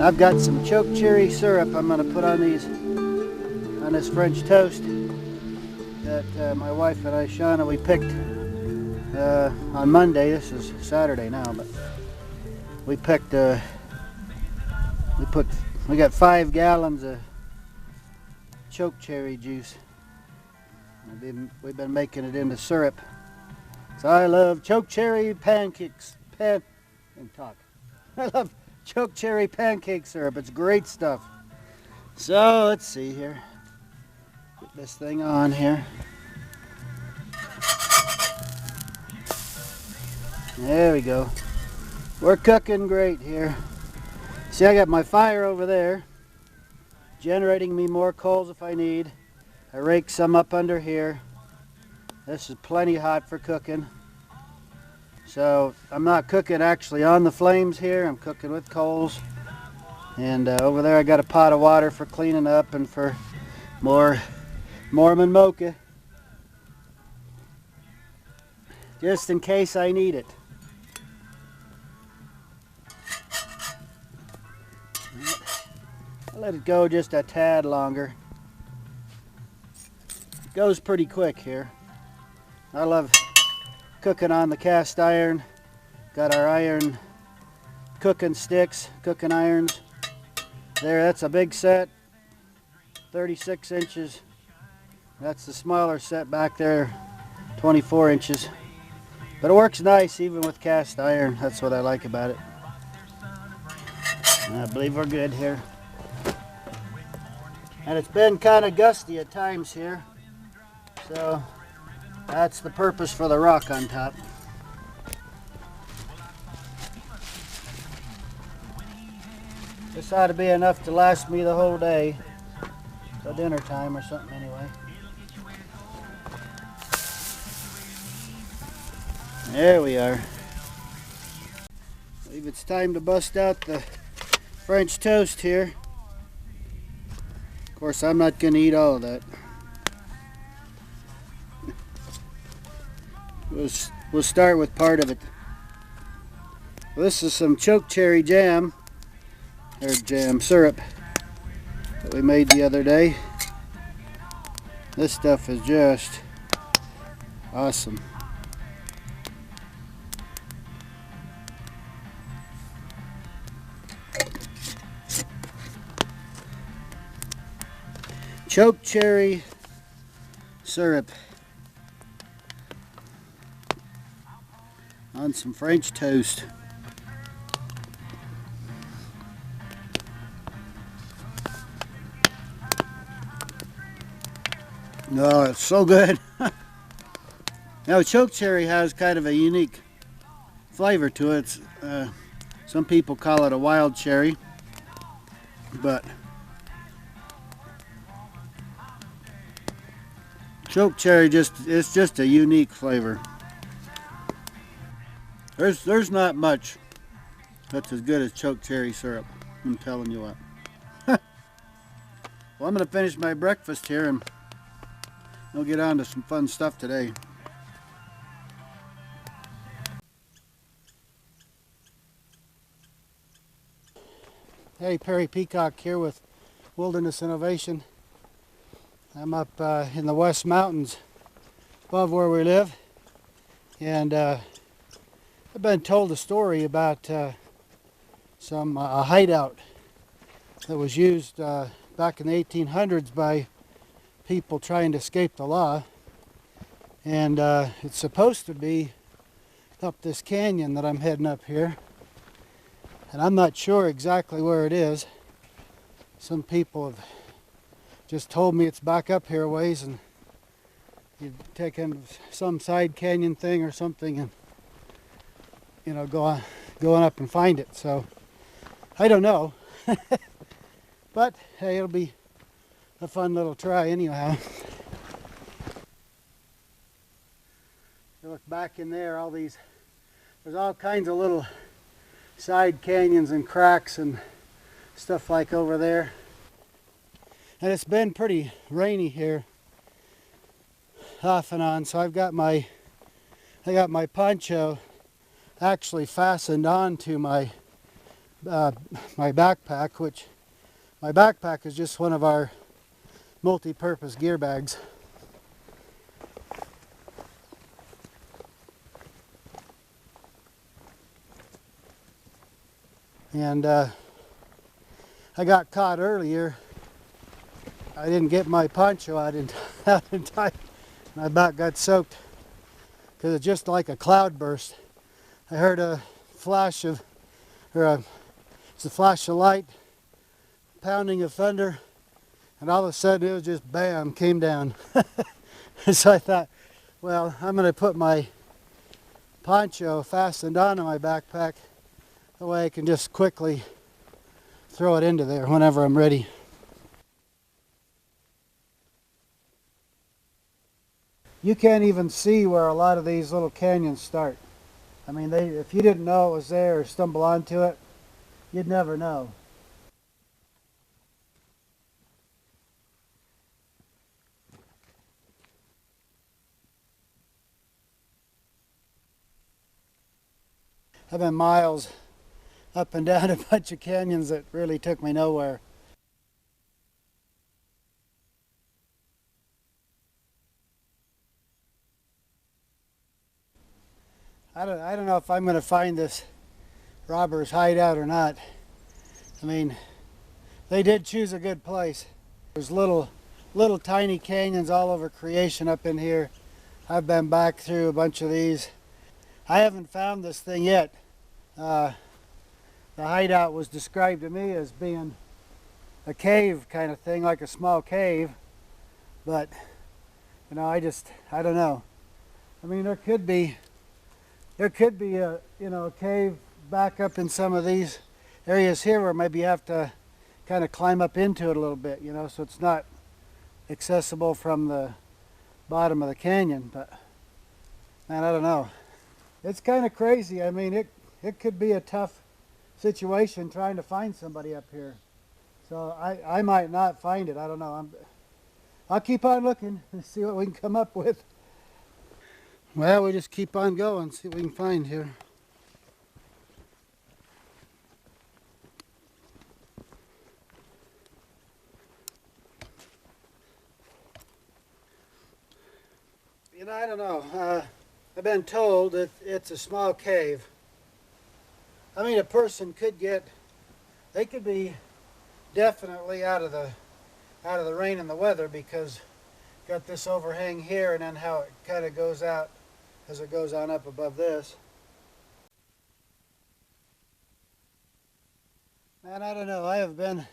I've got some chokecherry syrup I'm going to put on this French toast that my wife and I, Shauna, we picked on Monday. This is Saturday now, but we picked we got 5 gallons of chokecherry juice. We've been making it into syrup. So I love chokecherry pancakes. I love chokecherry pancake syrup. It's great stuff. So let's see here. Get this thing on here. There we go. We're cooking great here. See, I got my fire over there, generating me more coals if I need. I rake some up under here. This is plenty hot for cooking. So I'm not cooking actually on the flames here. I'm cooking with coals. And over there I got a pot of water for cleaning up and for more Mormon mocha, just in case I need it. I'll let it go just a tad longer. It goes pretty quick here. I love cooking on the cast iron. Got our iron cooking sticks, Cookin Irons. There, that's a big set, 36 inches. That's the smaller set back there, 24 inches. But it works nice even with cast iron. That's what I like about it. I believe we're good here. And it's been kind of gusty at times here. So that's the purpose for the rock on top. This ought to be enough to last me the whole day. Till dinner time or something anyway. There we are. I believe it's time to bust out the French toast here. Of course, I'm not going to eat all of that. We'll start with part of it. Well, this is some chokecherry jam, or jam syrup, that we made the other day. This stuff is just awesome. Chokecherry syrup on some French toast. Oh, it's so good. Now, chokecherry has kind of a unique flavor to it. Some people call it a wild cherry, but chokecherry it's just a unique flavor. There's not much that's as good as chokecherry syrup, I'm telling you what. Well, I'm going to finish my breakfast here and we'll get on to some fun stuff today. Hey, Perry Peacock here with Wilderness Innovation. I'm up in the West Mountains above where we live, and I've been told a story about a hideout that was used back in the 1800s by people trying to escape the law, and it's supposed to be up this canyon that I'm heading up here, and I'm not sure exactly where it is. Some people have just told me it's back up here a ways, and you take in some side canyon thing or something, and you know, going up and find it. So I don't know, but hey, it'll be a fun little try anyhow. You look back in there, there's all kinds of little side canyons and cracks and stuff like over there. And it's been pretty rainy here off and on, so I got my poncho actually fastened onto my my backpack, which my backpack is just one of our multi-purpose gear bags. And I got caught earlier. I didn't get my poncho out in time. My back got soaked because it's just like a cloud burst. I heard a flash of, it's a flash of light, pounding of thunder, and all of a sudden it was just bam, came down. So I thought, well, I'm going to put my poncho fastened onto my backpack. That way I can just quickly throw it into there whenever I'm ready. You can't even see where a lot of these little canyons start. I mean, if you didn't know it was there or stumble onto it, you'd never know. I've been miles up and down a bunch of canyons that really took me nowhere. I don't know if I'm going to find this robber's hideout or not. I mean, they did choose a good place. There's little tiny canyons all over creation up in here. I've been back through a bunch of these. I haven't found this thing yet. The hideout was described to me as being a cave kind of thing, like a small cave. But, you know, I don't know. I mean, there could be a, a cave back up in some of these areas here where maybe you have to kind of climb up into it a little bit, so it's not accessible from the bottom of the canyon. But, man, I don't know. It's kind of crazy. I mean, it could be a tough situation trying to find somebody up here. So I might not find it. I don't know. I'll keep on looking and see what we can come up with. Well, we just keep on going, see what we can find here. I don't know. I've been told that it's a small cave. I mean, a person they could be definitely out of the rain and the weather, because got this overhang here, and then how it kind of goes out as it goes on up above this. Man, I don't know. I have been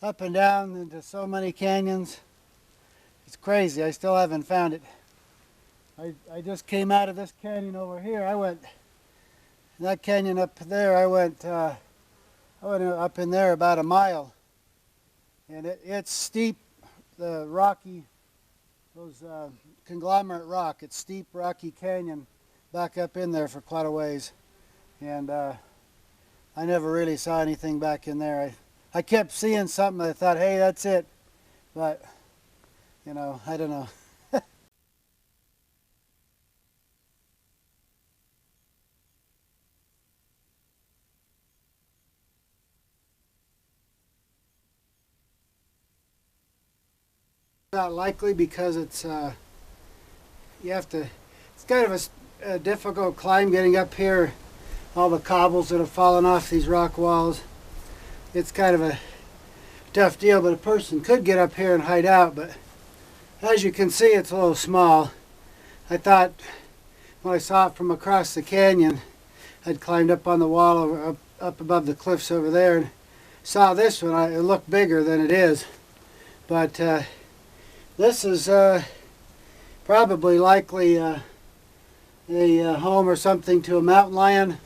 up and down into so many canyons. It's crazy. I still haven't found it. I just came out of this canyon over here. I went that canyon up there. I went up in there about a mile, and it's steep. The rocky, those conglomerate rock. It's steep, rocky canyon back up in there for quite a ways, and I never really saw anything back in there. I kept seeing something. I thought, hey, that's it, but I don't know. Not likely, because it's it's kind of a difficult climb getting up here. All the cobbles that have fallen off these rock walls. It's kind of a tough deal, but a person could get up here and hide out. But as you can see, it's a little small. I thought when I saw it from across the canyon, I'd climbed up on the wall up above the cliffs over there, and saw this one. It looked bigger than it is, but this is probably likely a home or something to a mountain lion,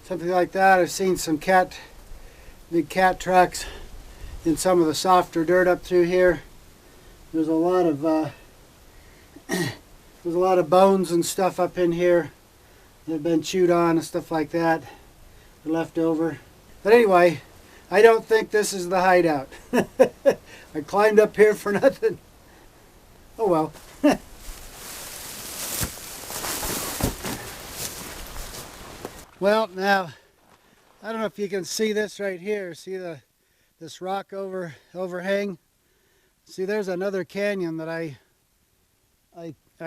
something like that. I've seen some big cat tracks in some of the softer dirt up through here. There's a lot of bones and stuff up in here that have been chewed on and stuff like that, left over. But anyway, I don't think this is the hideout. I climbed up here for nothing. Oh well. Well, now I don't know if you can see this right here. See this rock overhang? See, there's another canyon that I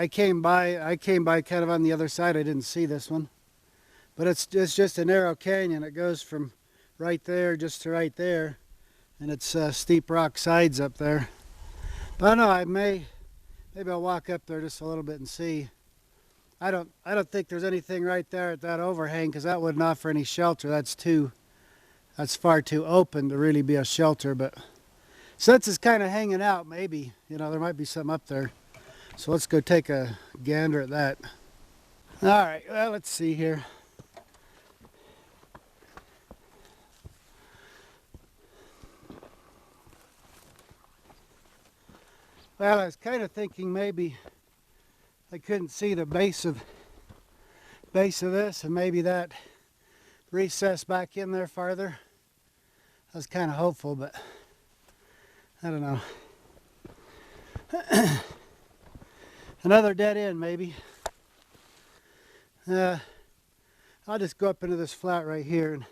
came by. I came by kind of on the other side. I didn't see this one. But it's just a narrow canyon. It goes from right there just to right there. And it's steep rock sides up there. But I don't know, maybe I'll walk up there just a little bit and see. I don't think there's anything right there at that overhang, because that wouldn't offer any shelter. That's far too open to really be a shelter. But since it's kind of hanging out, maybe, you know, there might be something up there. So let's go take a gander at that. All right, well, let's see here. Well, I was kind of thinking maybe I couldn't see the base of this, and maybe that recessed back in there farther. I was kind of hopeful, but I don't know. Another dead end, maybe. I'll just go up into this flat right here and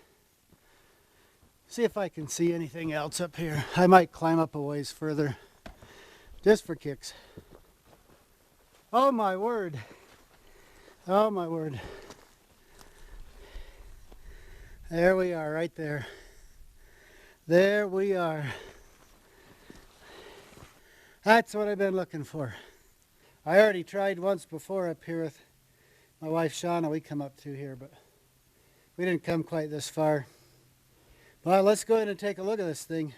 see if I can see anything else up here. I might climb up a ways further, just for kicks. Oh my word. Oh my word. There we are, right there. There we are. That's what I've been looking for. I already tried once before up here with my wife Shauna. We come up through here, but we didn't come quite this far. Well, let's go ahead and take a look at this thing.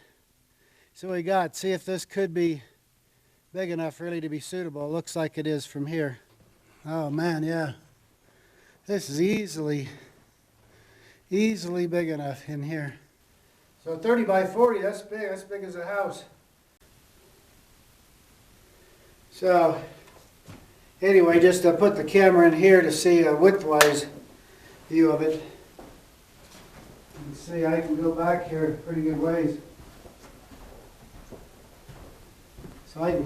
See what we got. See if this could be big enough really to be suitable. It looks like it is from here. Oh man, yeah. This is easily big enough in here. So 30 by 40, that's big as a house. So anyway, just to put the camera in here to see a widthwise view of it. You can see I can go back here a pretty good ways. So I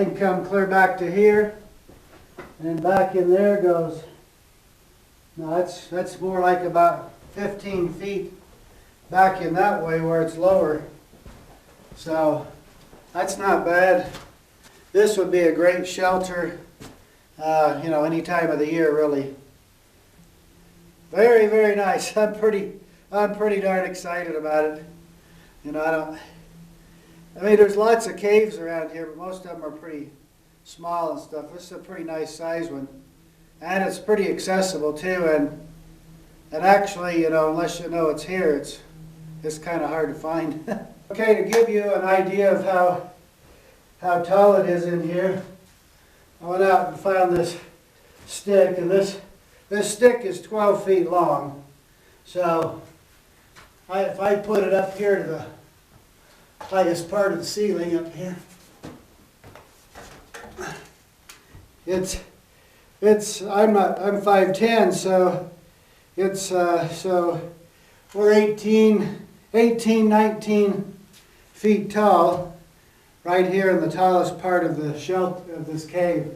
can come clear back to here, and then back in there goes. Now that's more like about 15 feet back in that way where it's lower. So that's not bad. This would be a great shelter, you know, any time of the year really. Very, very nice. I'm pretty darn excited about it. You know, I mean, there's lots of caves around here, but most of them are pretty small and stuff. This is a pretty nice size one. And it's pretty accessible too, and actually, you know, unless you know it's here, it's kind of hard to find. Okay, to give you an idea of how tall it is in here, I went out and found this stick, and this stick is 12 feet long. So if I put it up here to the highest part of the ceiling up here, I'm 5'10", so so we're 18, 19 feet tall right here in the tallest part of the shelter of this cave.